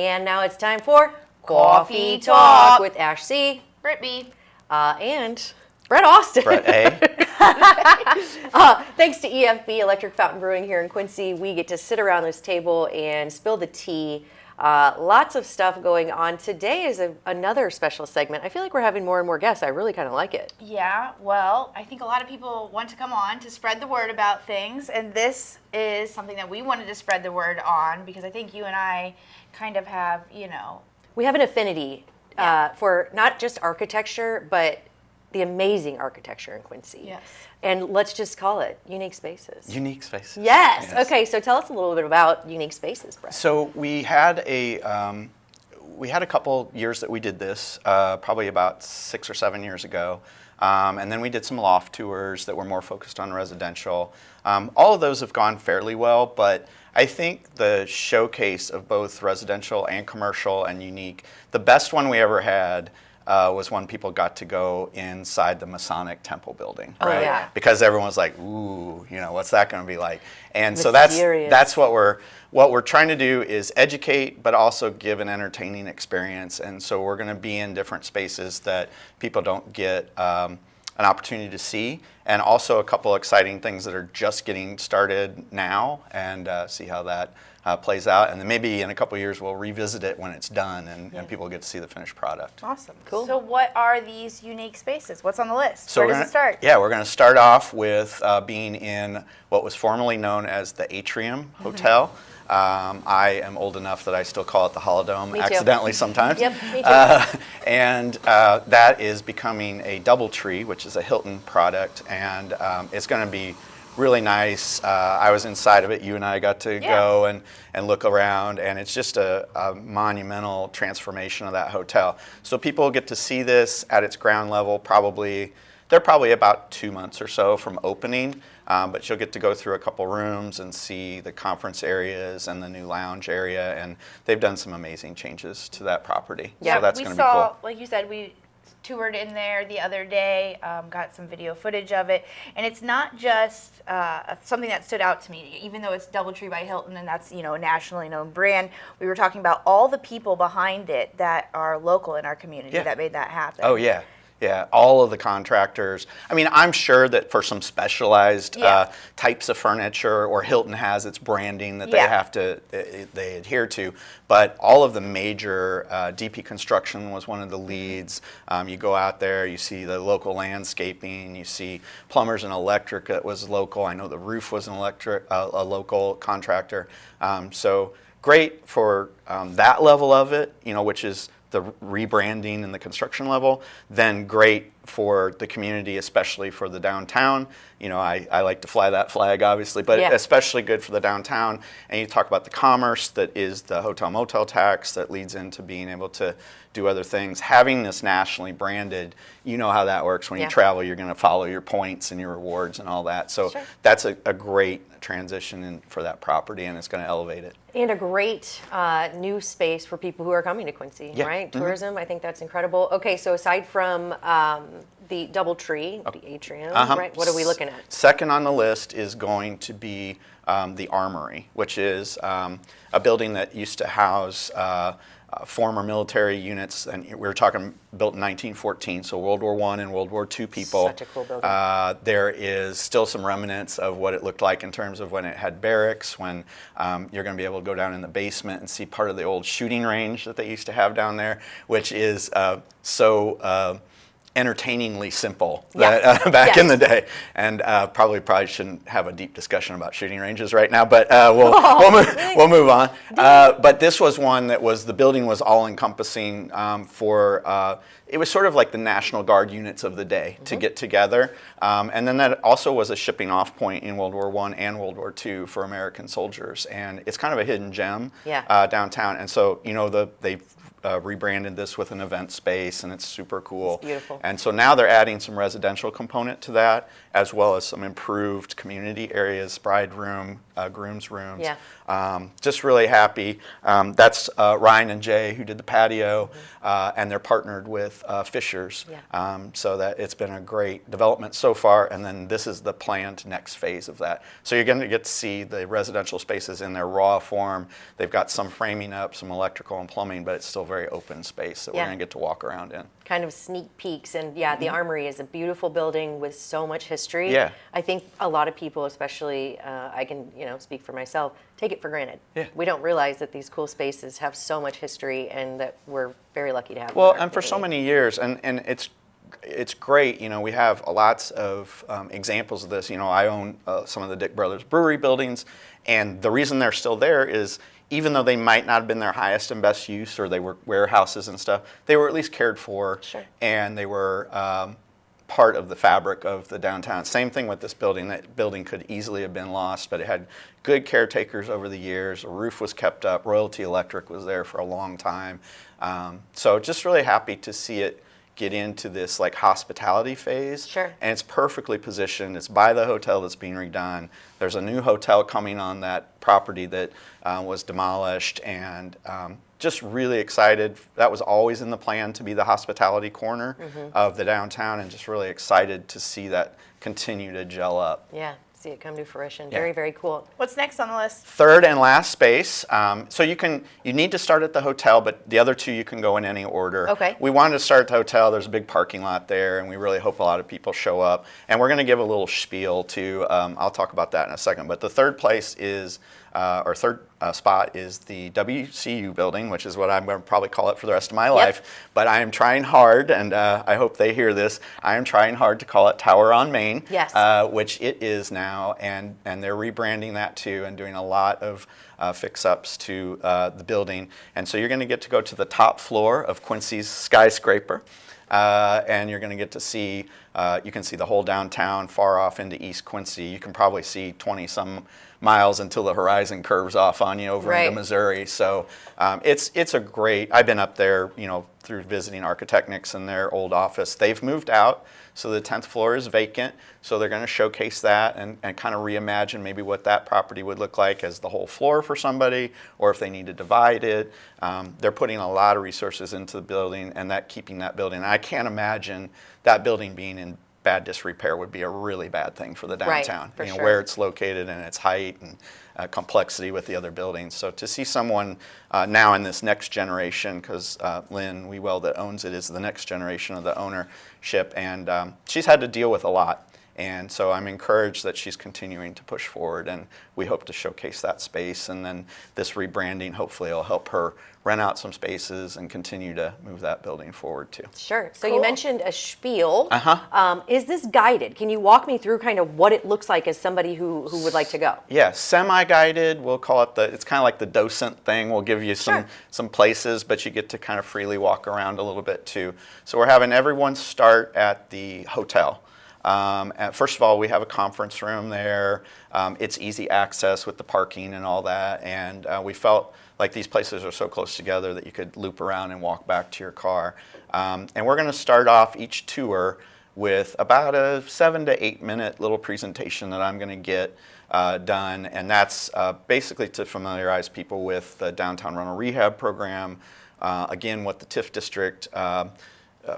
And now it's time for Coffee Talk with Ash C. Bret B. And Bret Austin. Bret A. Thanks to EFB Electric Fountain Brewing here in Quincy, we get to sit around this table and spill the tea. Lots of stuff going on. Today is another special segment. I feel like we're having more and more guests. I really kind of like it. Yeah, well, I think a lot of people want to come on to spread the word about things, and this is something that we wanted to spread the word on because I think you and I kind of have, We have an affinity for not just architecture, but the amazing architecture in Quincy. Yes. And let's just call it unique spaces. Unique spaces. Yes. Okay, so tell us a little bit about unique spaces, Bret. So we had a couple years that we did this, probably about 6 or 7 years ago. And then we did some loft tours that were more focused on residential. All of those have gone fairly well, but I think the showcase of both residential and commercial and unique, the best one we ever had was when people got to go inside the Masonic Temple building, right? Yeah. Because everyone was like, ooh, what's that going to be like? And Mysterious. so that's what we're trying to do is educate, but also give an entertaining experience. And so we're going to be in different spaces that people don't get an opportunity to see, and also a couple exciting things that are just getting started now, and see how that plays out. And then maybe in a couple of years we'll revisit it when it's done, and people get to see the finished product. Awesome. Cool. So what are these unique spaces? What's on the list? So Where does it start? Yeah, we're going to start off with being in what was formerly known as the Atrium Hotel. I am old enough that I still call it the Holodome accidentally sometimes. Yep, me too. And that is becoming a DoubleTree, which is a Hilton product, and it's going to be really nice. I was inside of it. You and I got to go and look around, and it's just a monumental transformation of that hotel. So people get to see this at its ground level. They're probably about 2 months or so from opening, but you'll get to go through a couple rooms and see the conference areas and the new lounge area, and they've done some amazing changes to that property. Yeah, so that's we going to be saw, cool. like you said, we toured in there the other day, got some video footage of it, and it's not just something that stood out to me, even though it's DoubleTree by Hilton and that's a nationally known brand. We were talking about all the people behind it that are local in our community that made that happen. Oh yeah. Yeah, all of the contractors. I mean, I'm sure that for some specialized types of furniture, or Hilton has its branding that they have to they adhere to, but all of the major DP Construction was one of the leads. You go out there, you see the local landscaping, you see plumbers and electric that was local. I know the roof was a local contractor. So great for that level of it, which is the rebranding and the construction level, then great for the community, especially for the downtown. I like to fly that flag, obviously, but especially good for the downtown. And you talk about the commerce that is the hotel motel tax that leads into being able to do other things. Having this nationally branded, you know how that works. When you travel, you're going to follow your points and your rewards and all that. So that's a great transition for that property, and it's going to elevate it. And a great new space for people who are coming to Quincy, right? Tourism, I think that's incredible. Okay, so aside from the DoubleTree, the Atrium, right? What are we looking at? Second on the list is going to be the Armory, which is a building that used to house former military units, and we were talking built in 1914, so World War I and World War II people. Such a cool building. There is still some remnants of what it looked like in terms of when it had barracks, when you're going to be able to go down in the basement and see part of the old shooting range that they used to have down there, which is so entertainingly simple back in the day, and probably shouldn't have a deep discussion about shooting ranges right now, but we'll move on. But this was one that the building was all encompassing for. It was sort of like the National Guard units of the day to get together, and then that also was a shipping off point in World War I and World War II for American soldiers, and it's kind of a hidden gem downtown. And so they've rebranded this with an event space, and it's super cool. It's beautiful. And so now they're adding some residential component to that, as well as some improved community areas, bride room, groom's rooms. Yeah. Just really happy. That's Ryan and Jay who did the patio, and they're partnered with Fisher's. Yeah. So that it's been a great development so far, and then this is the planned next phase of that. So you're going to get to see the residential spaces in their raw form. They've got some framing up, some electrical and plumbing, but it's still very open space that we're going to get to walk around in. Kind of sneak peeks, and yeah, the Armory is a beautiful building with so much history. Yeah. I think a lot of people, especially I can speak for myself, take it for granted. Yeah. We don't realize that these cool spaces have so much history, and that we're very lucky to have them. Well, in our and for so community. many years, and it's great. We have lots of examples of this. I own some of the Dick Brothers Brewery buildings, and the reason they're still there is even though they might not have been their highest and best use, or they were warehouses and stuff, they were at least cared for, Sure. and they were part of the fabric of the downtown. Same thing with this building. That building could easily have been lost, but it had good caretakers over the years. The roof was kept up. Royalty Electric was there for a long time. So just really happy to see it get into this like hospitality phase. Sure. And it's perfectly positioned. It's by the hotel that's being redone. There's a new hotel coming on that property that was demolished, and just really excited. That was always in the plan to be the hospitality corner of the downtown, and just really excited to see that continue to gel up. Yeah, see it come to fruition. Yeah. Very, very cool. What's next on the list? Third and last space. So you need to start at the hotel, but the other two you can go in any order. Okay. We wanted to start at the hotel. There's a big parking lot there, and we really hope a lot of people show up. And we're going to give a little spiel too. I'll talk about that in a second. But the third place is, or third spot is the WCU building, which is what I'm going to probably call it for the rest of my life. But I am trying hard, and I hope they hear this. I am trying hard to call it Tower on Main, Yes. Which it is now, and they're rebranding that too, and doing a lot of fix-ups to the building. And so you're going to get to go to the top floor of Quincy's skyscraper, and you're going to get to see, you can see the whole downtown far off into East Quincy. You can probably see 20-some miles until the horizon curves off on you over into Missouri. So it's a great, I've been up there, through visiting Architectnics in their old office. They've moved out, so the 10th floor is vacant. So they're going to showcase that and kind of reimagine maybe what that property would look like as the whole floor for somebody, or if they need to divide it. They're putting a lot of resources into the building, and keeping that building. I can't imagine that building being in bad disrepair would be a really bad thing for the downtown. Right, for sure. Where it's located and its height and complexity with the other buildings. So to see someone now in this next generation, because Lynn Wewell that owns it is the next generation of the ownership, and she's had to deal with a lot. And so I'm encouraged that she's continuing to push forward, and we hope to showcase that space. And then this rebranding hopefully will help her rent out some spaces and continue to move that building forward too. Sure. So Cool. you mentioned a spiel. Is this guided? Can you walk me through kind of what it looks like as somebody who would like to go? Yeah, semi-guided. We'll call it it's kind of like the docent thing. We'll give you some places, but you get to kind of freely walk around a little bit too. So we're having everyone start at the hotel. First of all, we have a conference room there. It's easy access with the parking and all that, and we felt like these places are so close together that you could loop around and walk back to your car. And we're going to start off each tour with about a 7 to 8 minute little presentation that I'm going to get done, and that's basically to familiarize people with the Downtown Rental Rehab Program, again, what the TIF district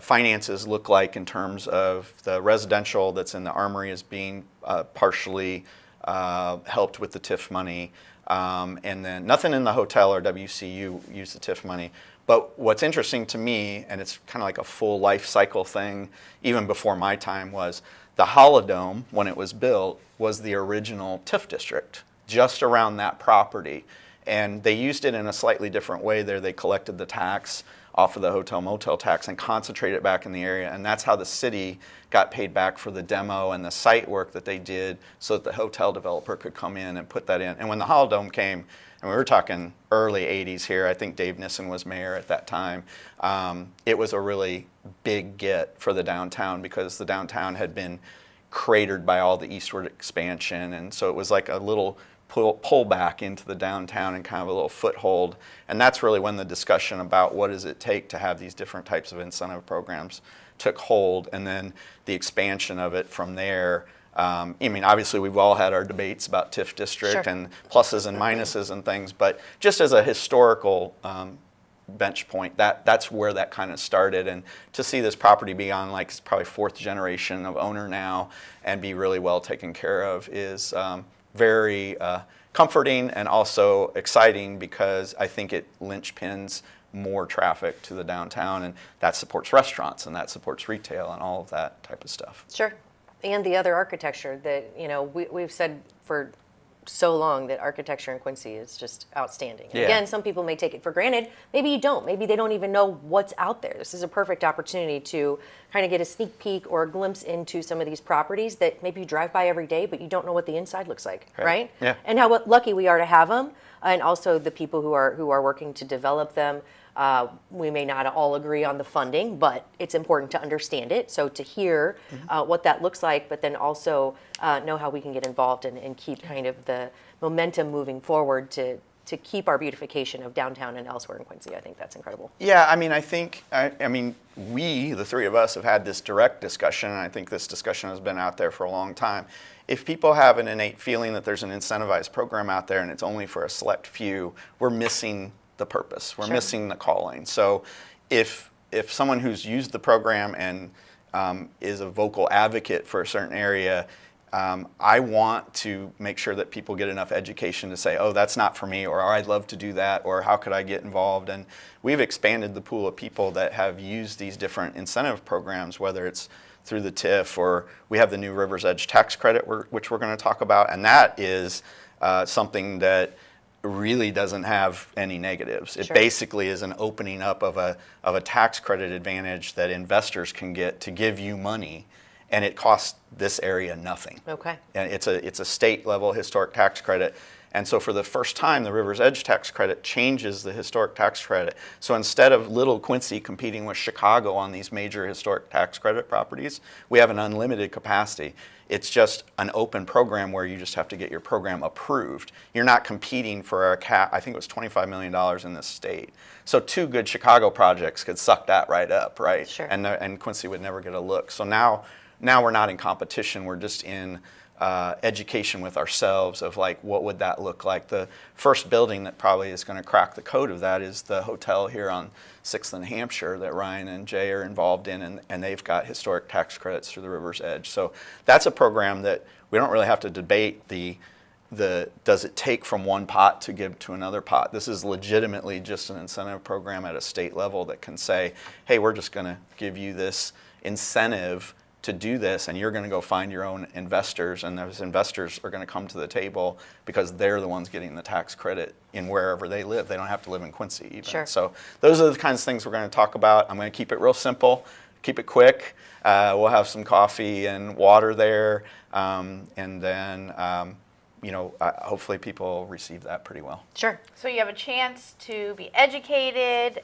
finances look like in terms of the residential that's in the Armory is being partially helped with the TIF money, and then nothing in the hotel or WCU use the TIF money. But what's interesting to me, and it's kind of like a full life cycle thing, even before my time, was the Holodome, when it was built, was the original TIF district, just around that property. And they used it in a slightly different way there. They collected the tax off of the hotel motel tax and concentrated it back in the area, and that's how the city got paid back for the demo and the site work that they did so that the hotel developer could come in and put that in. And when the Holodome came, and we were talking early 80s here, I think Dave Nissen was mayor at that time, it was a really big get for the downtown because the downtown had been cratered by all the eastward expansion, and so it was like a little pull back into the downtown and kind of a little foothold. And that's really when the discussion about what does it take to have these different types of incentive programs took hold, and then the expansion of it from there. I mean, obviously, we've all had our debates about TIF district Sure. and pluses and minuses and things, but just as a historical bench point, that's where that kind of started. And to see this property be on like probably 4th generation of owner now and be really well taken care of is very comforting and also exciting, because I think it linchpins more traffic to the downtown, and that supports restaurants and that supports retail and all of that type of stuff. Sure. And the other architecture that, you know, we've said for so long that architecture in Quincy is just outstanding. Yeah. Again, some people may take it for granted. Maybe you don't. Maybe they don't even know what's out there. This is a perfect opportunity to kind of get a sneak peek or a glimpse into some of these properties that maybe you drive by every day, but you don't know what the inside looks like, right? Yeah. And how lucky we are to have them, and also the people who are working to develop them. We may not all agree on the funding, but it's important to understand it. So to hear what that looks like, but then also know how we can get involved and keep kind of the momentum moving forward to keep our beautification of downtown and elsewhere in Quincy. I think that's incredible. Yeah, I mean, I mean, we, the three of us, have had this direct discussion, and I think this discussion has been out there for a long time. If people have an innate feeling that there's an incentivized program out there and it's only for a select few, we're missing the purpose. We're Sure. missing the calling. So if someone who's used the program and is a vocal advocate for a certain area, I want to make sure that people get enough education to say, oh, that's not for me, or I'd love to do that, or how could I get involved? And we've expanded the pool of people that have used these different incentive programs, whether it's through the TIF, or we have the new River's Edge tax credit, which we're going to talk about, and that is something that really doesn't have any negatives. It Sure. basically is an opening up of a tax credit advantage that investors can get to give you money, and it costs this area nothing. Okay. And it's a state level historic tax credit. And so for the first time, the River's Edge tax credit changes the historic tax credit. So instead of Little Quincy competing with Chicago on these major historic tax credit properties, we have an unlimited capacity. It's just an open program where you just have to get your program approved. You're not competing for a cap. I think it was $25 million in this state. So 2 good Chicago projects could suck that right up, right? Sure. And Quincy would never get a look. So now we're not in competition. We're just in education with ourselves of like, what would that look like? The first building that probably is going to crack the code of that is the hotel here on 6th and Hampshire that Ryan and Jay are involved in, and they've got historic tax credits through the River's Edge. So that's a program that we don't really have to debate the does it take from one pot to give to another pot. This is legitimately just an incentive program at a state level that can say, hey, we're just going to give you this incentive to do this, and you're going to go find your own investors, and those investors are going to come to the table because they're the ones getting the tax credit in wherever they live. They don't have to live in Quincy even. Sure. So those are the kinds of things we're going to talk about. I'm going to keep it real simple, keep it quick. We'll have some coffee and water there, and then hopefully people receive that pretty well. Sure. So you have a chance to be educated,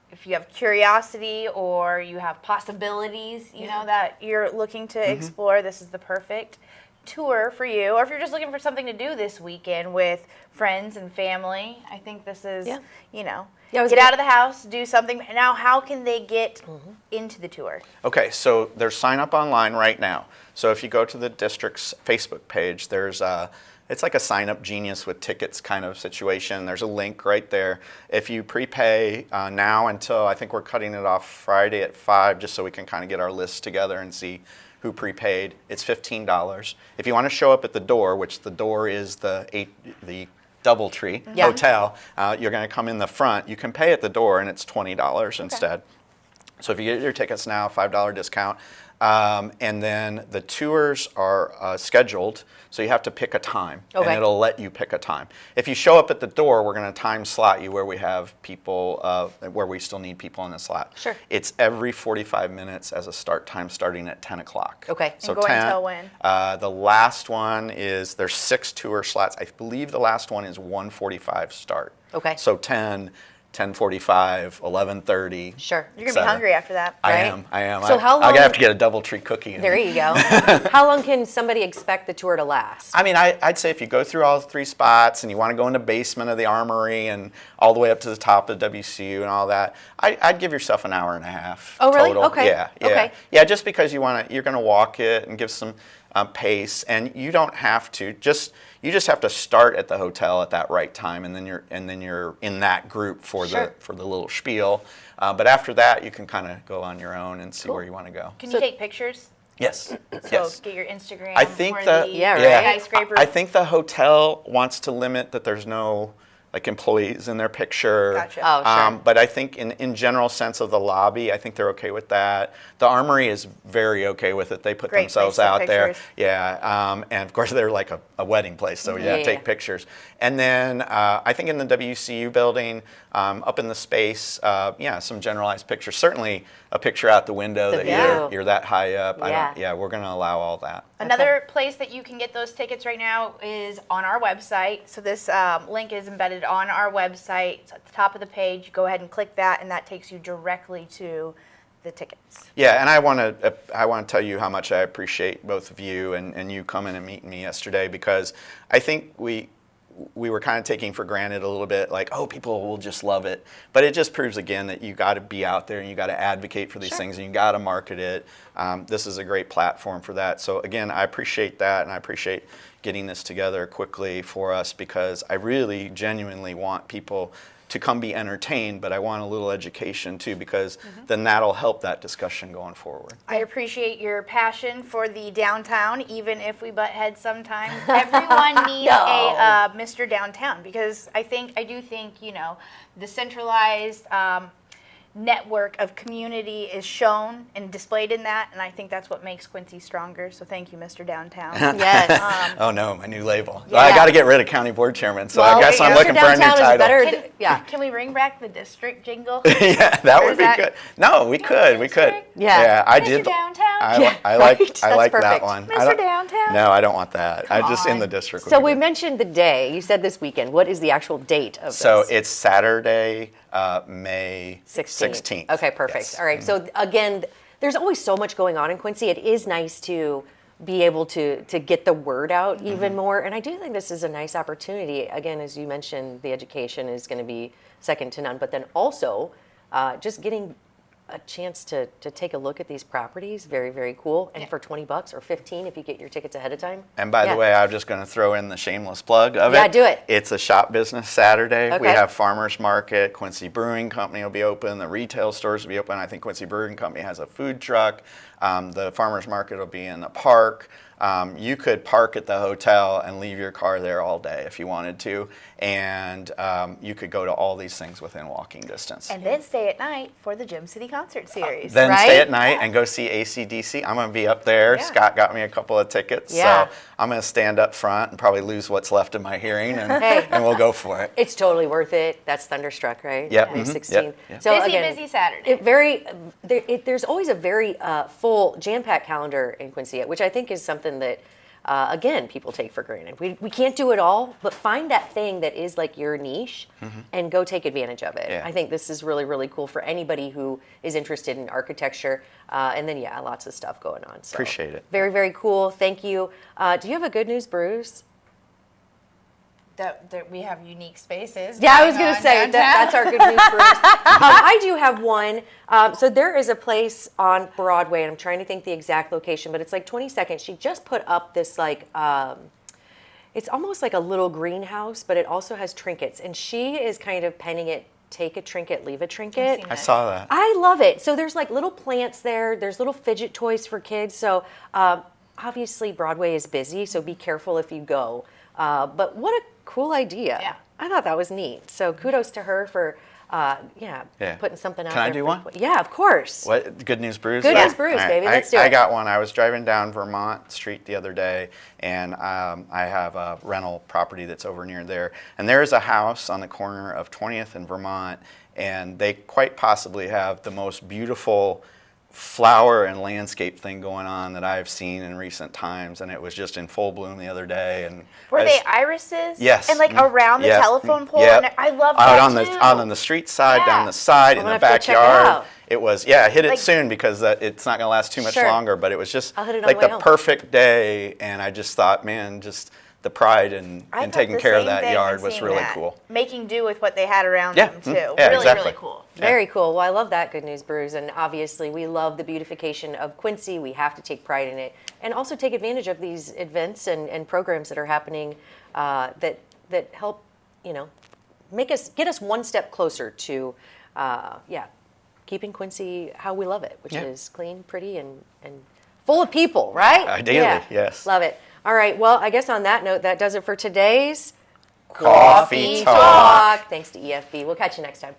if you have curiosity or you have possibilities, that you're looking to explore, this is the perfect tour for you. Or if you're just looking for something to do this weekend with friends and family, I think this is, get out of the house, do something. Now, how can they get into the tour? Okay, so there's sign up online right now. So if you go to the district's Facebook page, there's it's like a sign up Genius with tickets kind of situation. There's a link right there. If you prepay now until, I think we're cutting it off Friday at 5, just so we can kind of get our list together and see who prepaid, it's $15. If you want to show up at the door, which the door is the DoubleTree Hotel, you're going to come in the front. You can pay at the door, and it's $20 instead. So if you get your tickets now, $5 discount. And then the tours are scheduled, so you have to pick a time, and it'll let you pick a time. If you show up at the door, we're going to time slot you where we have people, where we still need people in the slot. Sure. It's every 45 minutes as a start time, starting at 10 o'clock. Okay. So and going until when? The last one is, there's 6 tour slots. I believe the last one is 1:45 start. Okay. So 10 10:45, 11:30. Sure. You're gonna be hungry after that. I Right? am. So how I long- have to get a DoubleTree cookie. In. There you go. How long can somebody expect the tour to last? I mean, I'd say if you go through all 3 spots and you want to go in the basement of the Armory and all the way up to the top of the WCU and all that, I'd give yourself an hour and a half. Oh, really? Total. Okay. Yeah. Okay. Yeah, just because you're going to walk it and give some pace, and you don't have to you just have to start at the hotel at that right time, and then you're in that group for Sure. the little spiel. But after that, you can kind of go on your own and see where you want to go. Can you take pictures? Yes. So Yes. get your Instagram. I think or the Yeah, right. skyscraper. I think the hotel wants to limit that there's no like employees in their picture. Gotcha. Oh, sure. But I think in general sense of the lobby, I think they're okay with that. The Armory is very okay with it. They put Great themselves place to out take there. pictures. Yeah. And of course they're like a wedding place, so Yeah. take pictures. And then I think in the WCU building, up in the space, some generalized pictures. Certainly a picture out the window The that view. you're that high up. Yeah. We're going to allow all that. Another place that you can get those tickets right now is on our website. So this link is embedded on our website. It's at the top of the page. Go ahead and click that, and that takes you directly to the tickets. Yeah, and I want to tell you how much I appreciate both of you and you coming and meeting me yesterday, because I think we were kind of taking for granted a little bit, like, oh, people will just love it. But it just proves again that you got to be out there and you got to advocate for these things and you got to market it. This is a great platform for that. So again, I appreciate that, and I appreciate getting this together quickly for us, because I really genuinely want people to come be entertained, but I want a little education too, because then that'll help that discussion going forward. I appreciate your passion for the downtown, even if we butt heads sometimes. Everyone needs a Mr. Downtown, because I do think, the centralized network of community is shown and displayed in that, and I think that's what makes Quincy stronger. So thank you, Mr. Downtown. Yes. Oh no, my new label. Yeah. I got to get rid of county board chairman, so Well, I guess I'm Mr. looking for a new Downtown is title. better. Yeah. Can we bring back the district jingle? Yeah, that Or would is be that- good. No, we could. district? Yeah. I Mr. did. Downtown? I Yeah, like right. I That's like that perfect. one. Mr. I don't- Downtown? No, I don't want that. I just in on. the district. would So be we good. mentioned the day. You said this weekend. What is the actual date of So this? it's Saturday, May 16th. 16th. Okay, perfect. Yes. All right. So again, there's always so much going on in Quincy. It is nice to be able to get the word out even more. And I do think this is a nice opportunity. Again, as you mentioned, the education is going to be second to none. But then also just getting a chance to take a look at these properties, very, very cool. And for $20 or $15 if you get your tickets ahead of time. And by Yeah. the way, I'm just going to throw in the shameless plug of it. Yeah, do it. It's a shop business Saturday. We Okay. have farmers market. Quincy Brewing Company will be open. The retail stores will be open. I think Quincy Brewing Company has a food truck. The farmers market will be in the park. You could park at the hotel and leave your car there all day if you wanted to. And you could go to all these things within walking distance. And then stay at night for the Gym City Concert Series. Then Right? stay at night and go see AC/DC. I'm going to be up there. Yeah. Scott got me a couple of tickets. Yeah. So I'm going to stand up front and probably lose what's left of my hearing, and, Hey. and we'll go for it. It's totally worth it. That's Thunderstruck, right? Yep, May mhm, 16th. yep, yep. So Busy, again, busy Saturday. there's always a very full, jam-packed calendar in Quincy, which I think is something that, again, people take for granted. We can't do it all, but find that thing that is like your niche and go take advantage of it. Yeah. I think this is really, really cool for anybody who is interested in architecture. And then, lots of stuff going on. So Appreciate it. Very, very cool. Thank you. Do you have a Good News Brews? That we have unique spaces. Yeah, I was going going to on say downtown. that's our Good News Brews. I do have one. So there is a place on Broadway, and I'm trying to think the exact location, but it's like 20 seconds. She just put up this it's almost like a little greenhouse, but it also has trinkets, and she is kind of penning it. Take a trinket, leave a trinket. seen I saw that. I love it. So there's like little plants there. There's little fidget toys for kids. So obviously Broadway is busy, so be careful if you go. But what a cool idea. Yeah. I thought that was neat. So kudos to her for, putting something out Can I there. do for- one? Yeah, of course. What? Good News Brews? Good Yeah. News Brews, All right. baby. Let's do I it. got one. I was driving down Vermont Street the other day, and I have a rental property that's over near there. And there is a house on the corner of 20th and Vermont, and they quite possibly have the most beautiful flower and landscape thing going on that I've seen in recent times, and it was just in full bloom the other day. And were they irises? Yes. And like around the telephone pole? Yep. And I love out that too. Out on the street side, down the side, in the gonna have to check it backyard. out. It was, I hit it Like- soon because it's not going to last too much Sure. longer, but it was just I'll hit it on like the way the home. perfect day, and I just thought, man, just the pride in I thought taking the care of same that thing yard and was seeing really that. cool. Making do with what they had around Yeah, them too. yeah, Really, exactly. really cool. Very cool. Well, I love that, Good News Brews. And obviously, we love the beautification of Quincy. We have to take pride in it. And also take advantage of these events and programs that are happening that help, get us one step closer to, keeping Quincy how we love it, which is clean, pretty, and full of people, right? Ideally, yes. Love it. All right. Well, I guess on that note, that does it for today's Coffee Talk. Thanks to EFB. We'll catch you next time.